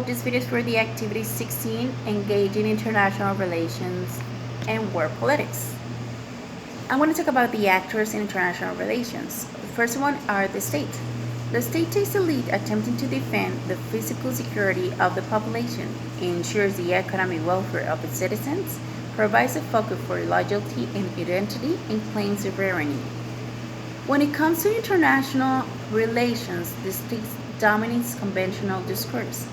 This video is for the activity 16, engage in international relations and world politics. I want to talk about the actors in international relations. The first one are the state. The state takes the lead, attempting to defend the physical security of the population, ensures the economic welfare of its citizens, provides a focus for loyalty and identity, and claims sovereignty. When it comes to international relations, the state dominates conventional discourse.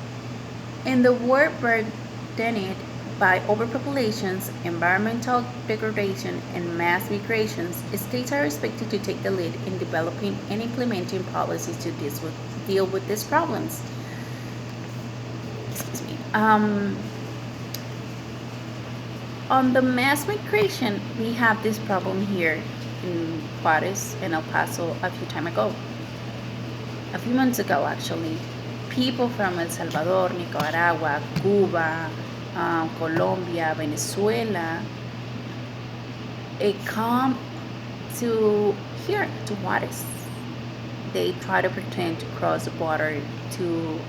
In the world burdened by overpopulations, environmental degradation, and mass migrations, states are expected to take the lead in developing and implementing policies to deal with these problems. Excuse me. On the mass migration, we have this problem here in Juarez and El Paso a few months ago actually. People from El Salvador, Nicaragua, Cuba, Colombia, Venezuela, come to here to Juarez. They try to pretend to cross the border to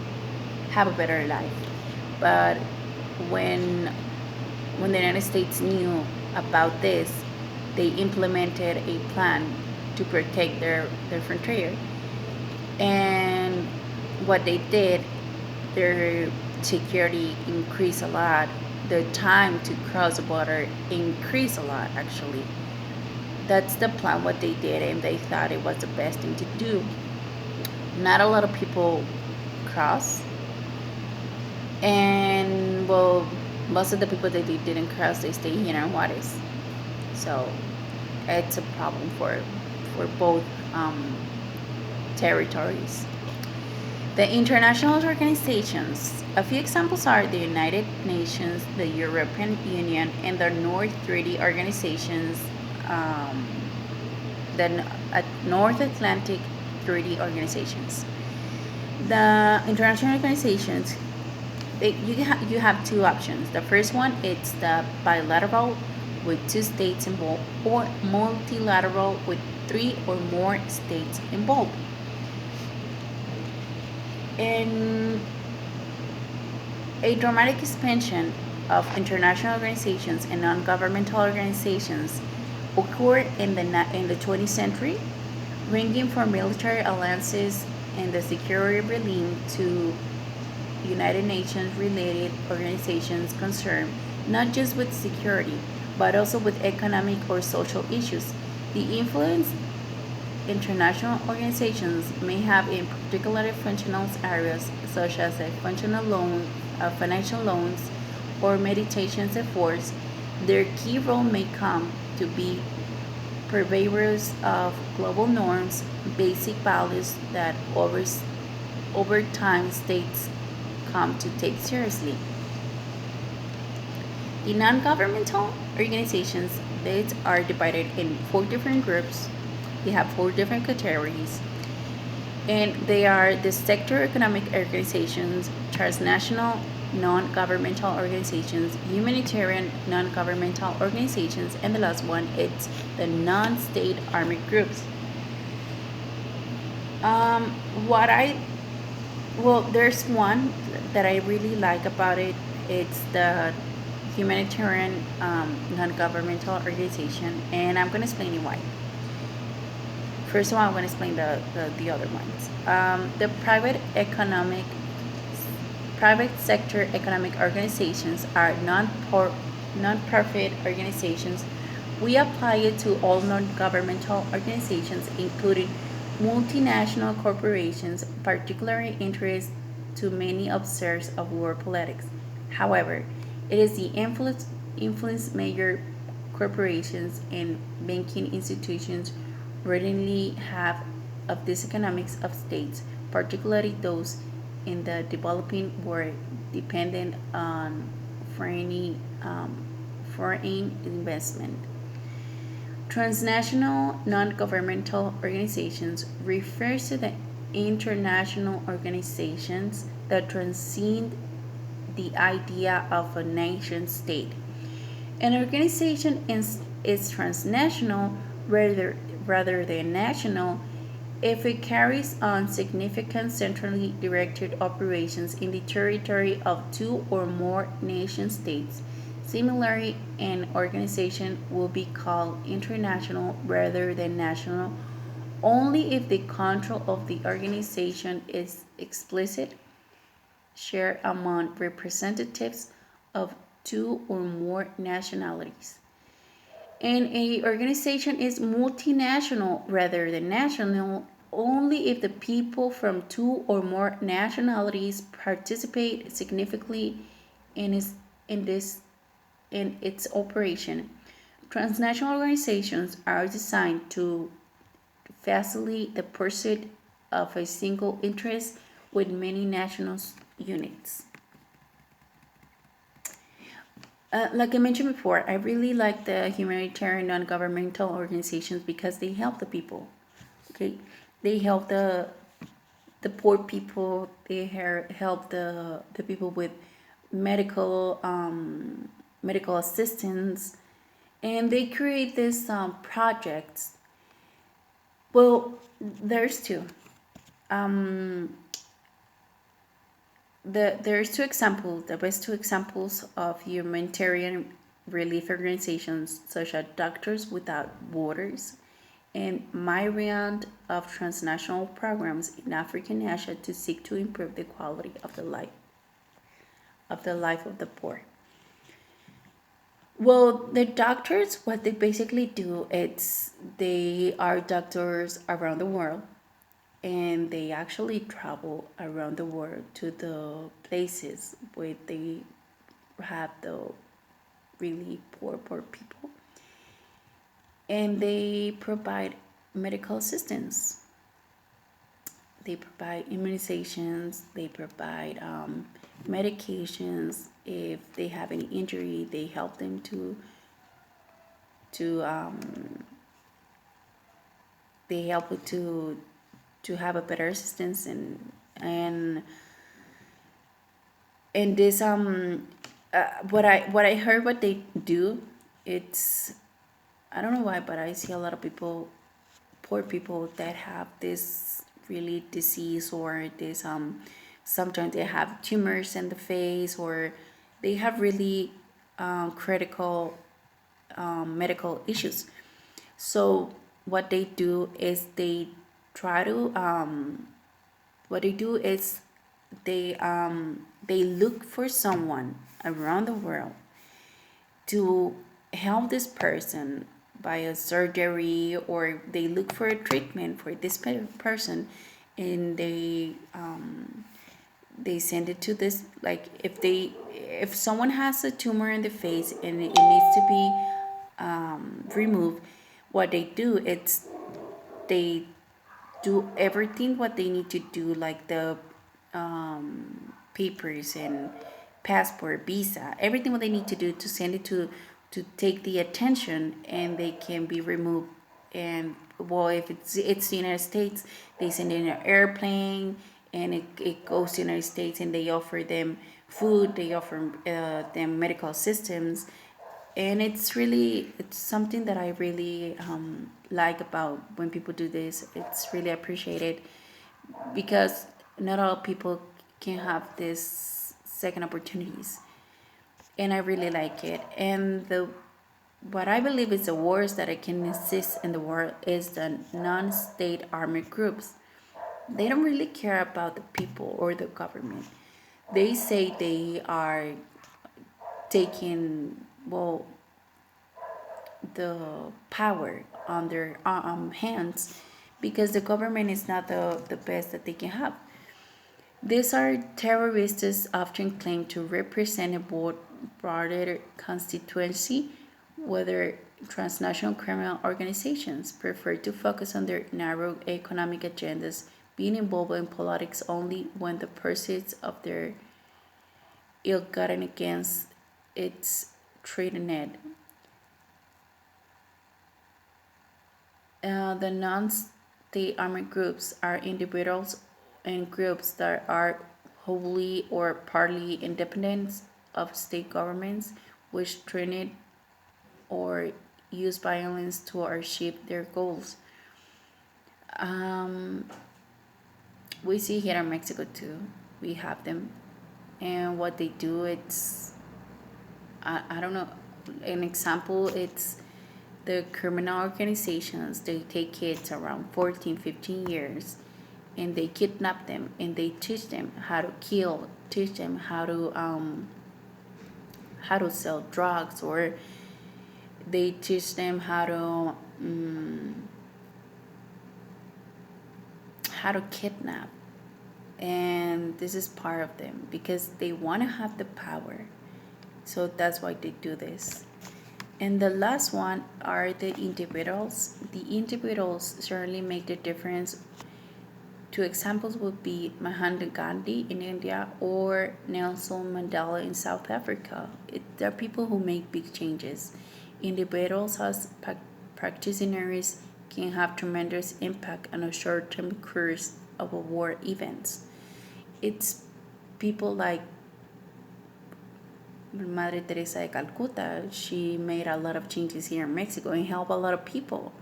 have a better life, but when the United States knew about this, they implemented a plan to protect their frontier. And what they did, their security increased a lot. The time to cross the border increased a lot, actually. That's the plan, what they did, and they thought it was the best thing to do. Not a lot of people cross, and well, most of the people that they didn't cross, they stay here in Juarez. So it's a problem for both territories. The international organizations. A few examples are the United Nations, the European Union, and the North Treaty Organizations, the North Atlantic Treaty Organizations. The international organizations, you have two options. The first one is the bilateral with two states involved, or multilateral with three or more states involved. And a dramatic expansion of international organizations and non-governmental organizations occurred in the 20th century, ranging from military alliances and the security regime to United Nations related organizations concerned not just with security, but also with economic or social issues. The influence international organizations may have in particular functional areas such as financial loans or meditation efforts. Their key role may come to be purveyors of global norms, basic values that over time states come to take seriously. The non-governmental organizations, these are divided in four different groups. They have four different categories, and they are the sector economic organizations, transnational non-governmental organizations, humanitarian non-governmental organizations, and the last one is the non-state army groups. What I well, there's one that I really like about it. It's the humanitarian non-governmental organization, and I'm going to explain you why. First of all, I'm going to explain the other ones. The private sector economic organizations are non-profit organizations. We apply it to all non-governmental organizations, including multinational corporations, particularly interest to many observers of world politics. However, it is the influence major corporations and banking institutions readily have of these economics of states, particularly those in the developing world, dependent on foreign investment. Transnational non-governmental organizations refers to the international organizations that transcend the idea of a nation state. An organization is transnational rather than national if it carries on significant centrally directed operations in the territory of two or more nation states. Similarly, an organization will be called international rather than national only if the control of the organization is explicit, shared among representatives of two or more nationalities. And a organization is multinational rather than national only if the people from two or more nationalities participate significantly in its in this in its operation. Transnational organizations are designed to facilitate the pursuit of a single interest with many national units. Like I mentioned before, I really like the humanitarian non-governmental organizations because they help the people. Okay, they help the poor people. They help the people with medical medical assistance, and they create these projects. Well, there's two. Um, there's two examples. The best two examples of humanitarian relief organizations, such as Doctors Without Borders and myriad of transnational programs in Africa and Asia to seek to improve the quality of the poor. Well, the doctors, what they basically do, it's they are doctors around the world, and they actually travel around the world to the places where they have the really poor people, and they provide medical assistance. They provide immunizations, they provide medications. If they have any injury, they help them to they help with to have a better assistance, and and this what I heard what they do, it's I don't know why, but I see a lot of people, poor people that have this really disease, or this sometimes they have tumors in the face, or they have really critical medical issues. So what they do is try to what they do is they look for someone around the world to help this person by a surgery, or they look for a treatment for this person, and they send it to this, like if someone has a tumor in the face and it needs to be removed, what they do it's they do everything what they need to do, like the papers and passport, visa, everything what they need to do to send it to take the attention, and they can be removed. And well, if it's the United States, they send it in an airplane, and it goes to the United States, and they offer them food, they offer them medical assistance. And it's something that I really like about when people do this. It's really appreciated because not all people can have this second opportunities, and I really like it. And the what I believe is the worst that it can exist in the world is the non-state army groups. They don't really care about the people or the government. They say they are taking, well, the power on their hands, because the government is not the best that they can have. These are terrorists often claim to represent a broader constituency, whether transnational criminal organizations prefer to focus on their narrow economic agendas, being involved in politics only when the pursuits of their ill-gotten against its threatened. The non-state armed groups are individuals and groups that are wholly or partly independent of state governments, which threaten or use violence to achieve their goals. Um, we see here in Mexico too. We have them, and what they do, it's I don't know. An example, it's the criminal organizations. They take kids around 14, 15 years, and they kidnap them, and they teach them how to kill, teach them how to sell drugs, or they teach them how to kidnap. And this is part of them because they want to have the power, so that's why they do this. And the last one are the individuals. The individuals certainly make the difference. Two examples would be Mahatma Gandhi in India or Nelson Mandela in South Africa. There are people who make big changes. Individuals as practitioners can have tremendous impact on a short-term course of a war events. It's people like Madre Teresa de Calcuta. She made a lot of changes here in Mexico and helped a lot of people.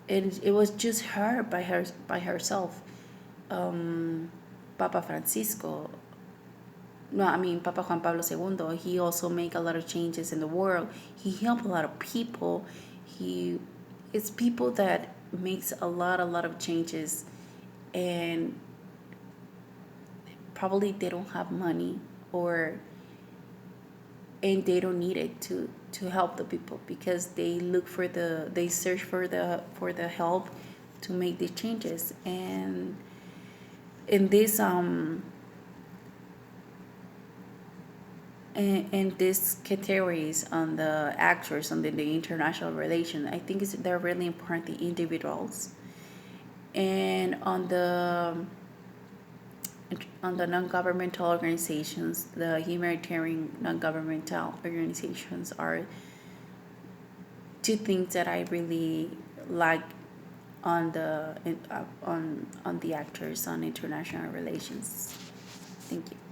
And it was just her by herself. Papa Francisco, no, I mean Papa Juan Pablo II. He also made a lot of changes in the world. He helped a lot of people. He, it's people that makes a lot of changes, and probably they don't have money, or and they don't need it to help the people because they search for the help to make these changes. And in this and these categories on the actors on the international relation, I think they're really important, the individuals. And on the non-governmental organizations, the humanitarian non-governmental organizations are two things that I really like on the on the actors on international relations. Thank you.